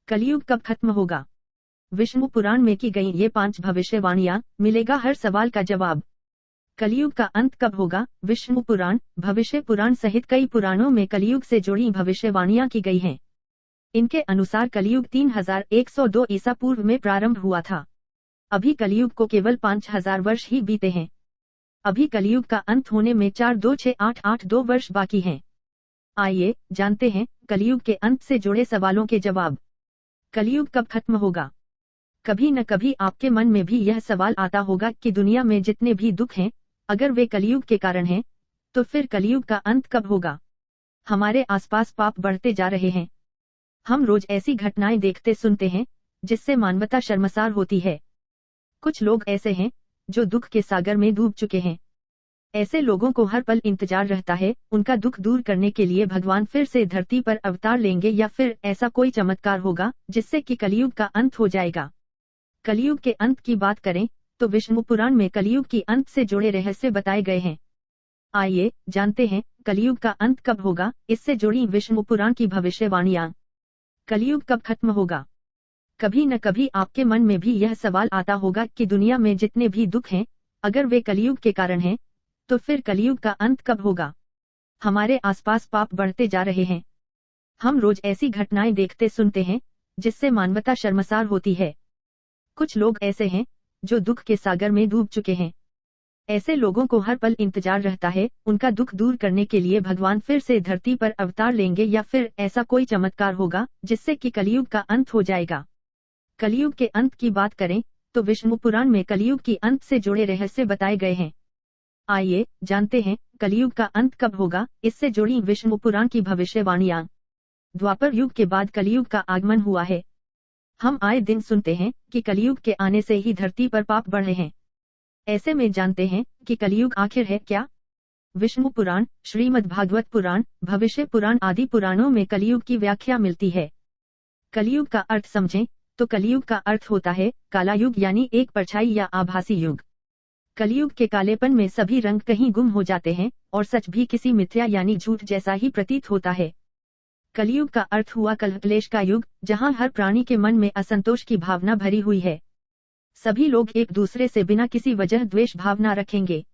कलयुग कब खत्म होगा? विष्णु पुराण में की गई ये 5 भविष्यवाणियां, मिलेगा हर सवाल का जवाब। कलयुग का अंत कब होगा? विष्णु पुराण, भविष्य पुराण सहित कई पुराणों में कलयुग से जुड़ी भविष्यवाणियां की गई हैं। इनके अनुसार कलयुग 3102 ईसा पूर्व में प्रारंभ हुआ था। अभी कलयुग को केवल 5000 वर्ष ही बीते हैं। अभी कलयुग का अंत होने में 4268882 वर्ष बाकी हैं। आइए जानते हैं कलयुग के अंत से जुड़े सवालों के जवाब। कलयुग कब खत्म होगा? कभी न कभी आपके मन में भी यह सवाल आता होगा कि दुनिया में जितने भी दुख हैं, अगर वे कलयुग के कारण हैं, तो फिर कलयुग का अंत कब होगा? हमारे आसपास पाप बढ़ते जा रहे हैं। हम रोज ऐसी घटनाएं देखते सुनते हैं, जिससे मानवता शर्मसार होती है। कुछ लोग ऐसे हैं, जो दुख के सागर में डूब चुके हैं। ऐसे लोगों को हर पल इंतजार रहता है, उनका दुख दूर करने के लिए भगवान फिर से धरती पर अवतार लेंगे या फिर ऐसा कोई चमत्कार होगा, जिससे कि कलयुग का अंत हो जाएगा। कलयुग के अंत की बात करें, तो विष्णु पुराण में कलयुग की अंत से जुड़े रहस्य बताए गए हैं। आइए जानते हैं कलयुग का अंत कब होगा, इससे जुड़ी विष्णु पुराण की भविष्यवाणियां। कलयुग कब खत्म होगा? कभी न कभी आपके मन में भी यह सवाल आता होगा कि दुनिया में जितने भी दुख हैं, अगर वे कलयुग के कारण हैं, तो फिर कलयुग का अंत कब होगा? हमारे आसपास पाप बढ़ते जा रहे हैं। हम रोज ऐसी घटनाएं देखते सुनते हैं, जिससे मानवता शर्मसार होती है। कुछ लोग ऐसे हैं, जो दुख के सागर में डूब चुके हैं। ऐसे लोगों को हर पल इंतजार रहता है, उनका दुख दूर करने के लिए भगवान फिर से धरती पर अवतार लेंगे या फिर ऐसा कोई चमत्कार होगा, जिससे कि कलयुग का अंत हो जाएगा। कलयुग के अंत की बात करें, तो विष्णु पुराण में कलयुग की अंत से जुड़े रहस्य बताए गए हैं। आइए जानते हैं कलयुग का अंत कब होगा, इससे जुड़ी विष्णु पुराण की भविष्यवाणियां। द्वापर युग के बाद कलयुग का आगमन हुआ है। हम आए दिन सुनते हैं कि कलयुग के आने से ही धरती पर पाप बढ़े हैं। ऐसे में जानते हैं कि कलयुग आखिर है क्या? विष्णु पुराण, श्रीमद् भागवत पुराण, भविष्य पुराण आदि पुराणों में कलयुग की व्याख्या मिलती है। कलयुग का अर्थ समझें, तो कलयुग का अर्थ होता है काला युग, यानी एक परछाई या आभासी युग। कलयुग के कालेपन में सभी रंग कहीं गुम हो जाते हैं और सच भी किसी मिथ्या यानी झूठ जैसा ही प्रतीत होता है। कलयुग का अर्थ हुआ कलह-क्लेश का युग, जहां हर प्राणी के मन में असंतोष की भावना भरी हुई है। सभी लोग एक दूसरे से बिना किसी वजह द्वेष भावना रखेंगे।